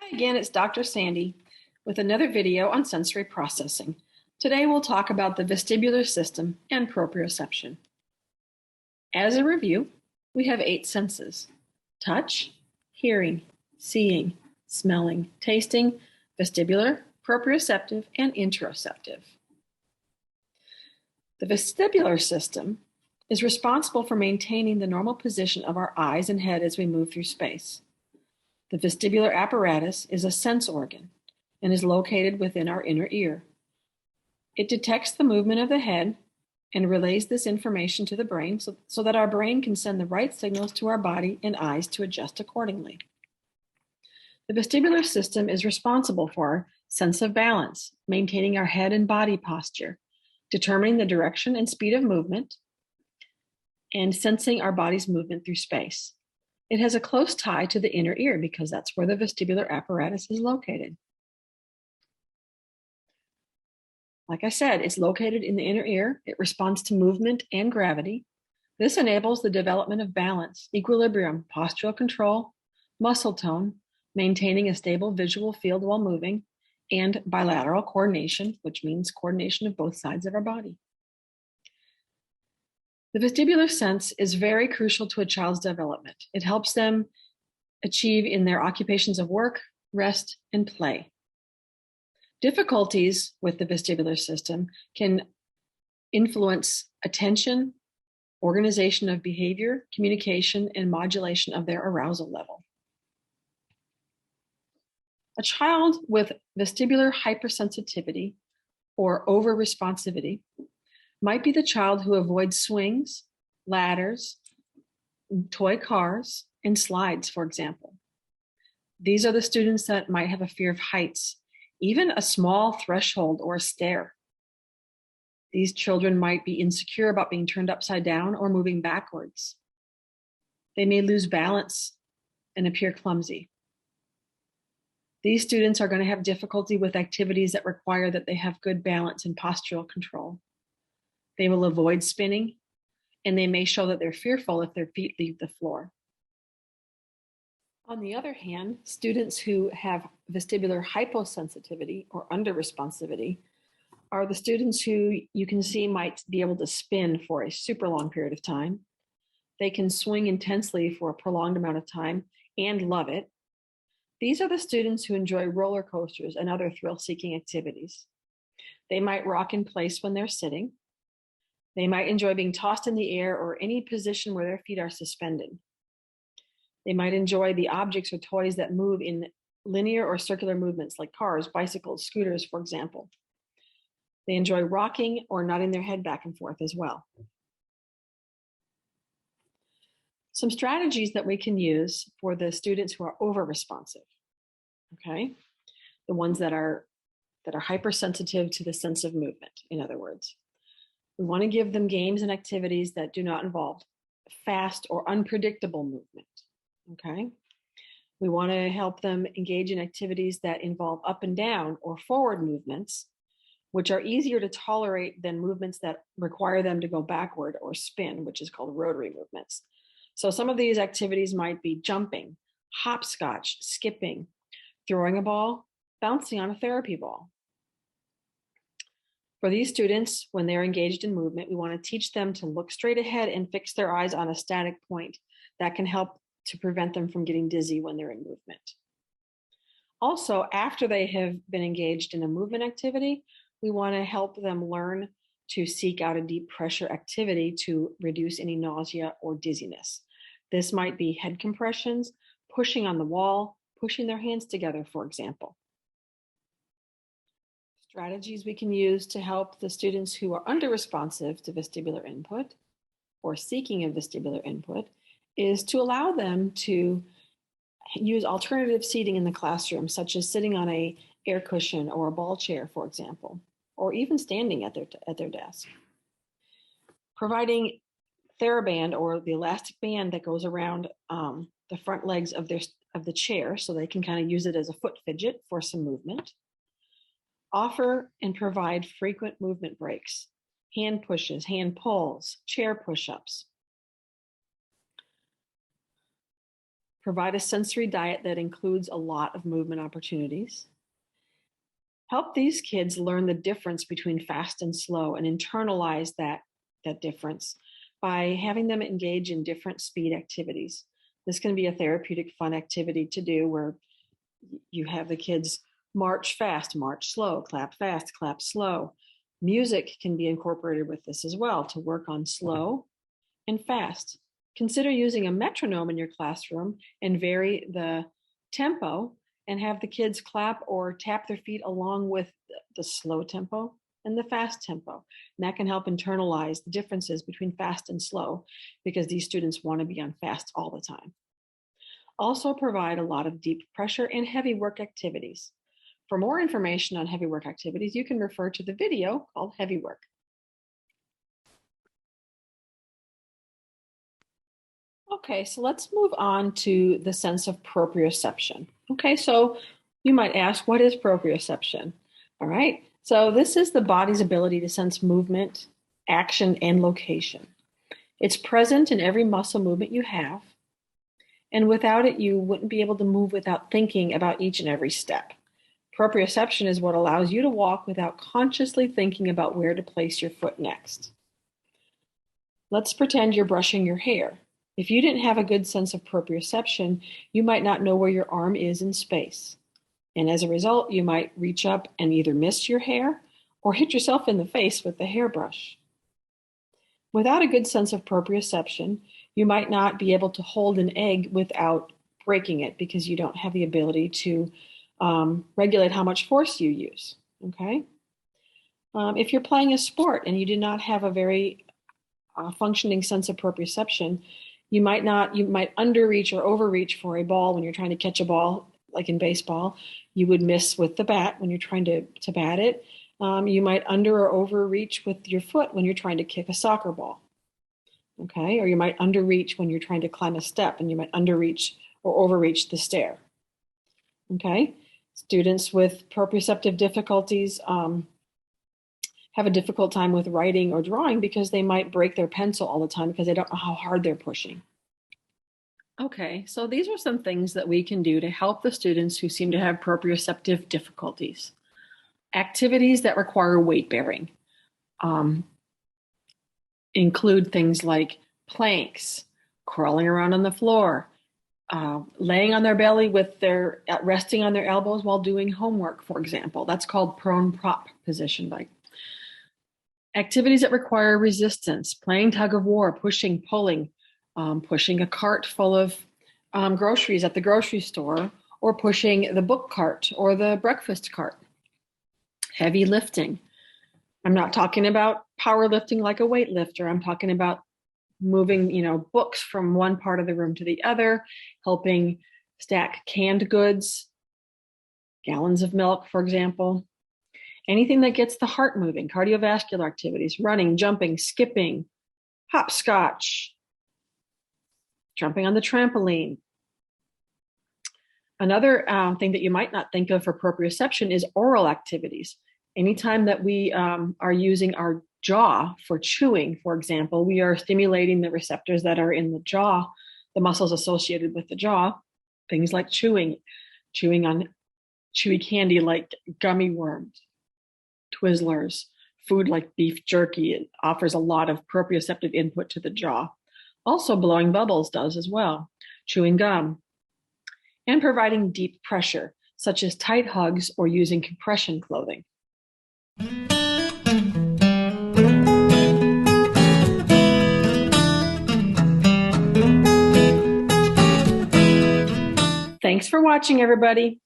Hi again, it's Dr. Sandy with another video on sensory processing. Today we'll talk about the vestibular system and proprioception. As a review, we have 8 senses: touch, hearing, seeing, smelling, tasting, vestibular, proprioceptive, and interoceptive. The vestibular system is responsible for maintaining the normal position of our eyes and head as we move through space. The vestibular apparatus is a sense organ and is located within our inner ear. It detects the movement of the head and relays this information to the brain so that our brain can send the right signals to our body and eyes to adjust accordingly. The vestibular system is responsible for our sense of balance, maintaining our head and body posture, determining the direction and speed of movement, and sensing our body's movement through space. It has a close tie to the inner ear because that's where the vestibular apparatus is located. Like I said, it's located in the inner ear. It responds to movement and gravity. This enables the development of balance, equilibrium, postural control, muscle tone, maintaining a stable visual field while moving, and bilateral coordination, which means coordination of both sides of our body. The vestibular sense is very crucial to a child's development. It helps them achieve in their occupations of work, rest, and play. Difficulties with the vestibular system can influence attention, organization of behavior, communication, and modulation of their arousal level. A child with vestibular hypersensitivity or overresponsivity might be the child who avoids swings, ladders, toy cars, and slides, for example. These are the students that might have a fear of heights, even a small threshold or a stair. These children might be insecure about being turned upside down or moving backwards. They may lose balance and appear clumsy. These students are going to have difficulty with activities that require that they have good balance and postural control. They will avoid spinning, and they may show that they're fearful if their feet leave the floor. On the other hand, students who have vestibular hyposensitivity or underresponsivity are the students who you can see might be able to spin for a super long period of time. They can swing intensely for a prolonged amount of time and love it. These are the students who enjoy roller coasters and other thrill-seeking activities. They might rock in place when they're sitting. They might enjoy being tossed in the air or any position where their feet are suspended. They might enjoy the objects or toys that move in linear or circular movements like cars, bicycles, scooters, for example. They enjoy rocking or nodding their head back and forth as well. Some strategies that we can use for the students who are over-responsive, okay? The ones that are hypersensitive to the sense of movement, in other words. We want to give them games and activities that do not involve fast or unpredictable movement, okay? We want to help them engage in activities that involve up and down or forward movements, which are easier to tolerate than movements that require them to go backward or spin, which is called rotary movements. So some of these activities might be jumping, hopscotch, skipping, throwing a ball, bouncing on a therapy ball. For these students, when they're engaged in movement, we want to teach them to look straight ahead and fix their eyes on a static point. That can help to prevent them from getting dizzy when they're in movement. Also, after they have been engaged in a movement activity, we want to help them learn to seek out a deep pressure activity to reduce any nausea or dizziness. This might be head compressions, pushing on the wall, pushing their hands together, for example. Strategies we can use to help the students who are under-responsive to vestibular input or seeking a vestibular input is to allow them to use alternative seating in the classroom, such as sitting on an air cushion or a ball chair, for example, or even standing at their desk. Providing TheraBand, or the elastic band that goes around the front legs of the chair so they can kind of use it as a foot fidget for some movement. Offer and provide frequent movement breaks, hand pushes, hand pulls, chair push-ups. Provide a sensory diet that includes a lot of movement opportunities. Help these kids learn the difference between fast and slow and internalize that difference by having them engage in different speed activities. This can be a therapeutic, fun activity to do where you have the kids march fast, march slow, clap fast, clap slow. Music can be incorporated with this as well to work on slow and fast. Consider using a metronome in your classroom and vary the tempo and have the kids clap or tap their feet along with the slow tempo and the fast tempo. And that can help internalize the differences between fast and slow because these students want to be on fast all the time. Also provide a lot of deep pressure and heavy work activities. For more information on heavy work activities, you can refer to the video called Heavy Work. Okay, so let's move on to the sense of proprioception. Okay, so you might ask, what is proprioception? All right, so this is the body's ability to sense movement, action, and location. It's present in every muscle movement you have, and without it, you wouldn't be able to move without thinking about each and every step. Proprioception is what allows you to walk without consciously thinking about where to place your foot next. Let's pretend you're brushing your hair. If you didn't have a good sense of proprioception, you might not know where your arm is in space. And as a result, you might reach up and either miss your hair or hit yourself in the face with the hairbrush. Without a good sense of proprioception, you might not be able to hold an egg without breaking it because you don't have the ability to regulate how much force you use, okay? If you're playing a sport and you do not have a very functioning sense of proprioception, you might underreach or overreach for a ball when you're trying to catch a ball, like in baseball. You would miss with the bat when you're trying to bat it. You might under or overreach with your foot when you're trying to kick a soccer ball, okay? Or you might underreach when you're trying to climb a step, and you might underreach or overreach the stair, okay? Students with proprioceptive difficulties have a difficult time with writing or drawing because they might break their pencil all the time because they don't know how hard they're pushing. Okay, so these are some things that we can do to help the students who seem to have proprioceptive difficulties. Activities that require weight bearing include things like planks, crawling around on the floor, laying on their belly with resting on their elbows while doing homework, for example. That's called prone prop position. Activities that require resistance, playing tug of war, pushing, pulling, pushing a cart full of groceries at the grocery store, or pushing the book cart or the breakfast cart. Heavy lifting. I'm not talking about powerlifting like a weightlifter. I'm talking about moving, books from one part of the room to the other, helping stack canned goods, gallons of milk, for example. Anything that gets the heart moving, cardiovascular activities, running, jumping, skipping, hopscotch, jumping on the trampoline. Another thing that you might not think of for proprioception is oral activities. Anytime that we are using our jaw for chewing, for example, we are stimulating the receptors that are in the jaw, the muscles associated with the jaw, things like chewing on chewy candy like gummy worms, Twizzlers, food like beef jerky. It offers a lot of proprioceptive input to the jaw. Also, blowing bubbles does as well, chewing gum, and providing deep pressure, such as tight hugs or using compression clothing. Thanks for watching, everybody.